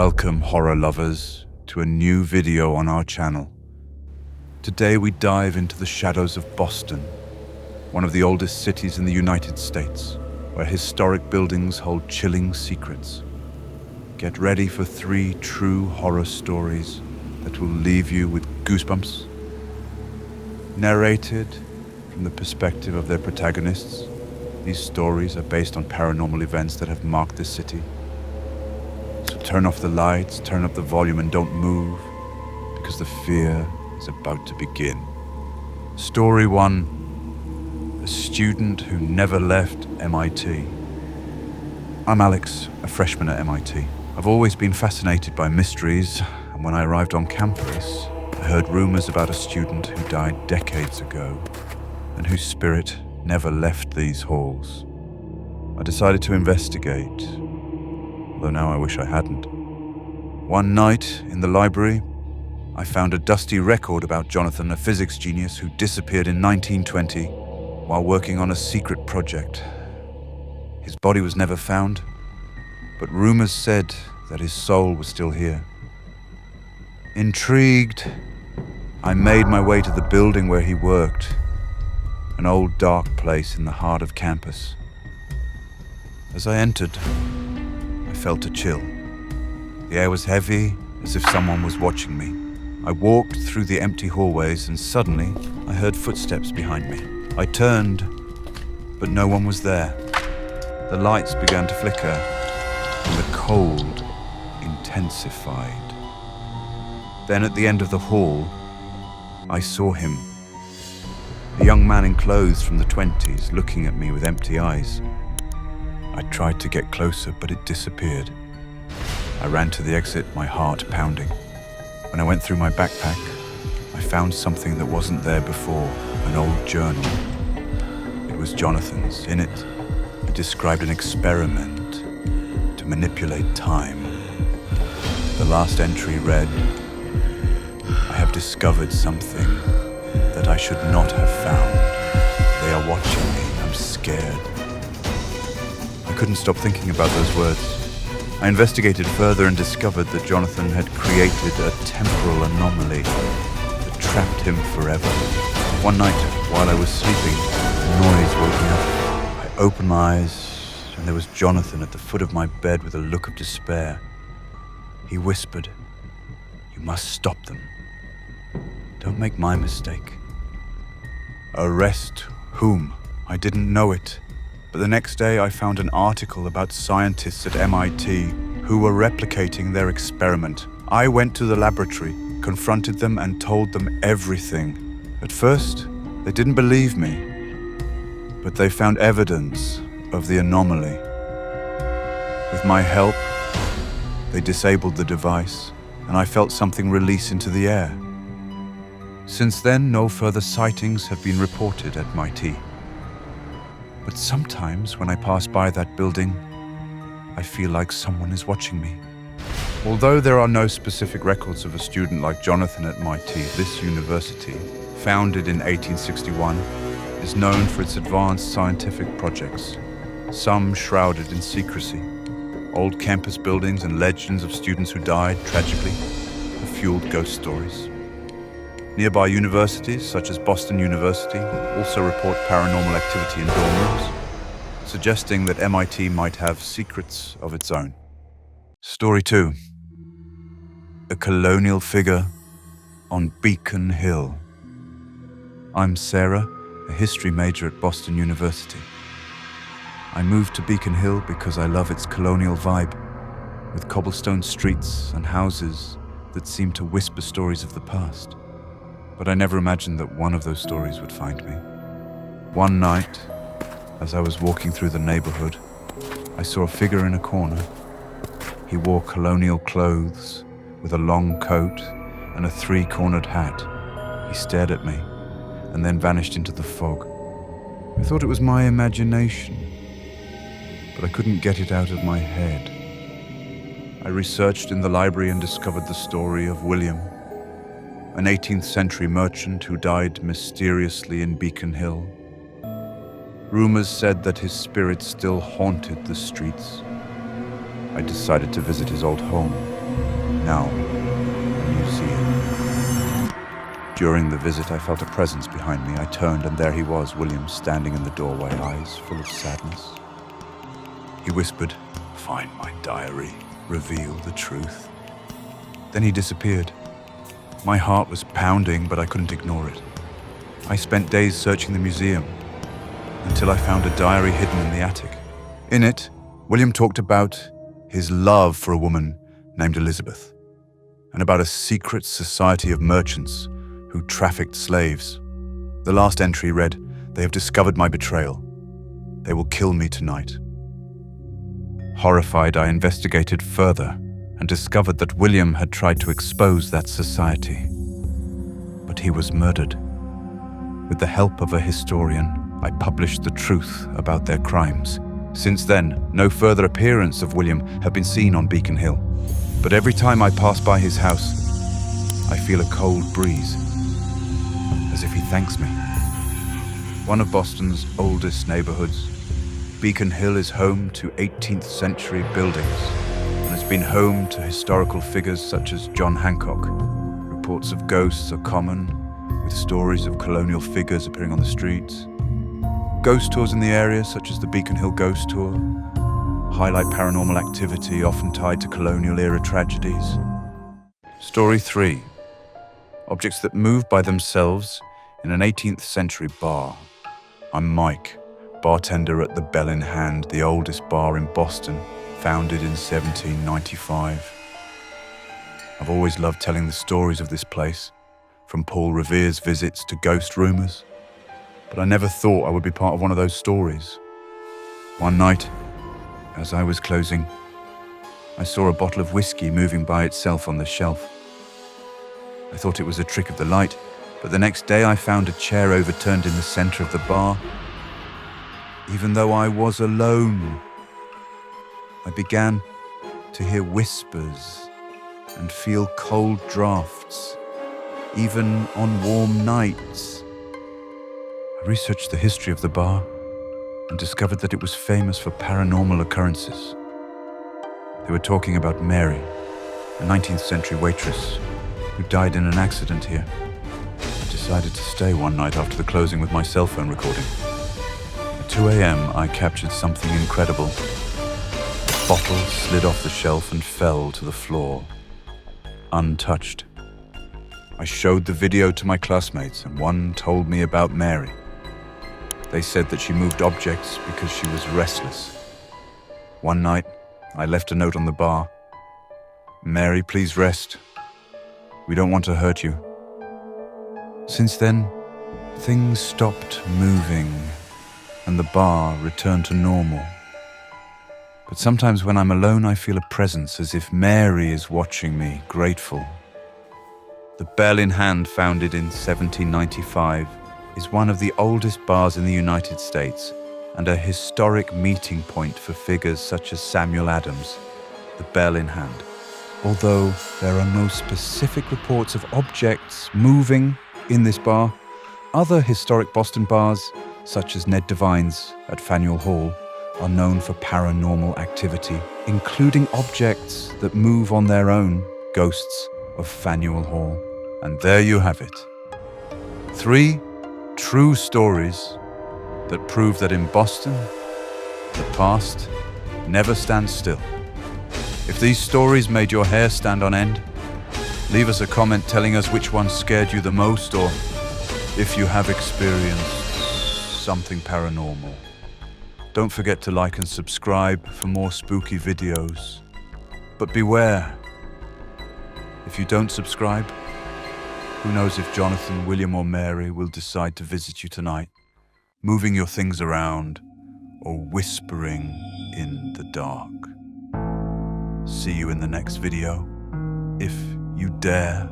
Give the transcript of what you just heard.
Welcome, horror lovers, to a new video on our channel. Today we dive into the shadows of Boston, one of the oldest cities in the United States, where historic buildings hold chilling secrets. Get ready for 3 true horror stories that will leave you with goosebumps. Narrated from the perspective of their protagonists, these stories are based on paranormal events that have marked the city. So turn off the lights, turn up the volume, and don't move, because the fear is about to begin. Story 1. A student who never left MIT. I'm Alex, a freshman at MIT. I've always been fascinated by mysteries, and when I arrived on campus, I heard rumors about a student who died decades ago, and whose spirit never left these halls. I decided to investigate, though now I wish I hadn't. One night in the library, I found a dusty record about Jonathan, a physics genius who disappeared in 1920 while working on a secret project. His body was never found, but rumors said that his soul was still here. Intrigued, I made my way to the building where he worked, an old dark place in the heart of campus. As I entered, I felt a chill. The air was heavy, as if someone was watching me. I walked through the empty hallways, and suddenly I heard footsteps behind me. I turned, but no one was there. The lights began to flicker, and the cold intensified. Then at the end of the hall, I saw him. A young man in clothes from the 20s, looking at me with empty eyes. I tried to get closer, but it disappeared. I ran to the exit, my heart pounding. When I went through my backpack, I found something that wasn't there before, an old journal. It was Jonathan's. In it, it described an experiment to manipulate time. The last entry read, "I have discovered something that I should not have found. They are watching me. I'm scared." I couldn't stop thinking about those words. I investigated further and discovered that Jonathan had created a temporal anomaly that trapped him forever. One night, while I was sleeping, a noise woke me up. I opened my eyes, and there was Jonathan at the foot of my bed with a look of despair. He whispered, "You must stop them. Don't make my mistake." Arrest whom? I didn't know it. But the next day I found an article about scientists at MIT who were replicating their experiment. I went to the laboratory, confronted them, and told them everything. At first, they didn't believe me, but they found evidence of the anomaly. With my help, they disabled the device, and I felt something release into the air. Since then, no further sightings have been reported at MIT. But sometimes when I pass by that building, I feel like someone is watching me. Although there are no specific records of a student like Jonathan at MIT, this university, founded in 1861, is known for its advanced scientific projects, some shrouded in secrecy. Old campus buildings and legends of students who died tragically have fueled ghost stories. Nearby universities, such as Boston University, also report paranormal activity in dorm rooms, suggesting that MIT might have secrets of its own. Story 2. A colonial figure on Beacon Hill. I'm Sarah, a history major at Boston University. I moved to Beacon Hill because I love its colonial vibe, with cobblestone streets and houses that seem to whisper stories of the past. But I never imagined that one of those stories would find me. One night, as I was walking through the neighborhood, I saw a figure in a corner. He wore colonial clothes with a long coat and a 3-cornered hat. He stared at me and then vanished into the fog. I thought it was my imagination, but I couldn't get it out of my head. I researched in the library and discovered the story of William, an 18th century merchant who died mysteriously in Beacon Hill. Rumors said that his spirit still haunted the streets. I decided to visit his old home. Now, a museum. During the visit, I felt a presence behind me. I turned, and there he was, William, standing in the doorway, eyes full of sadness. He whispered, "Find my diary, reveal the truth." Then he disappeared. My heart was pounding, but I couldn't ignore it. I spent days searching the museum until I found a diary hidden in the attic. In it, William talked about his love for a woman named Elizabeth and about a secret society of merchants who trafficked slaves. The last entry read, "They have discovered my betrayal. They will kill me tonight." Horrified, I investigated further and discovered that William had tried to expose that society. But he was murdered. With the help of a historian, I published the truth about their crimes. Since then, no further appearance of William have been seen on Beacon Hill. But every time I pass by his house, I feel a cold breeze, as if he thanks me. One of Boston's oldest neighborhoods, Beacon Hill is home to 18th century buildings and has been home to historical figures such as John Hancock. Reports of ghosts are common, with stories of colonial figures appearing on the streets. Ghost tours in the area, such as the Beacon Hill Ghost Tour, highlight paranormal activity often tied to colonial-era tragedies. Story 3. Objects that move by themselves in an 18th century bar. I'm Mike, bartender at the Bell in Hand, the oldest bar in Boston, founded in 1795. I've always loved telling the stories of this place, from Paul Revere's visits to ghost rumors. But I never thought I would be part of one of those stories. One night, as I was closing, I saw a bottle of whiskey moving by itself on the shelf. I thought it was a trick of the light, but the next day I found a chair overturned in the center of the bar. Even though I was alone, I began to hear whispers and feel cold drafts, even on warm nights. I researched the history of the bar and discovered that it was famous for paranormal occurrences. They were talking about Mary, a 19th century waitress who died in an accident here. I decided to stay one night after the closing with my cell phone recording. At 2 a.m., I captured something incredible. The bottle slid off the shelf and fell to the floor, untouched. I showed the video to my classmates, and one told me about Mary. They said that she moved objects because she was restless. One night, I left a note on the bar. "Mary, please rest. We don't want to hurt you." Since then, things stopped moving, and the bar returned to normal. But sometimes when I'm alone, I feel a presence, as if Mary is watching me, grateful. The Bell in Hand, founded in 1795, is one of the oldest bars in the United States and a historic meeting point for figures such as Samuel Adams. The Bell in Hand. Although there are no specific reports of objects moving in this bar, other historic Boston bars, such as Ned Devine's at Faneuil Hall, are known for paranormal activity, including objects that move on their own, ghosts of Faneuil Hall. And there you have it. 3 true stories that prove that in Boston, the past never stands still. If these stories made your hair stand on end, leave us a comment telling us which one scared you the most, or if you have experienced something paranormal. Don't forget to like and subscribe for more spooky videos. But beware, if you don't subscribe, who knows if Jonathan, William, or Mary will decide to visit you tonight, moving your things around or whispering in the dark. See you in the next video, if you dare.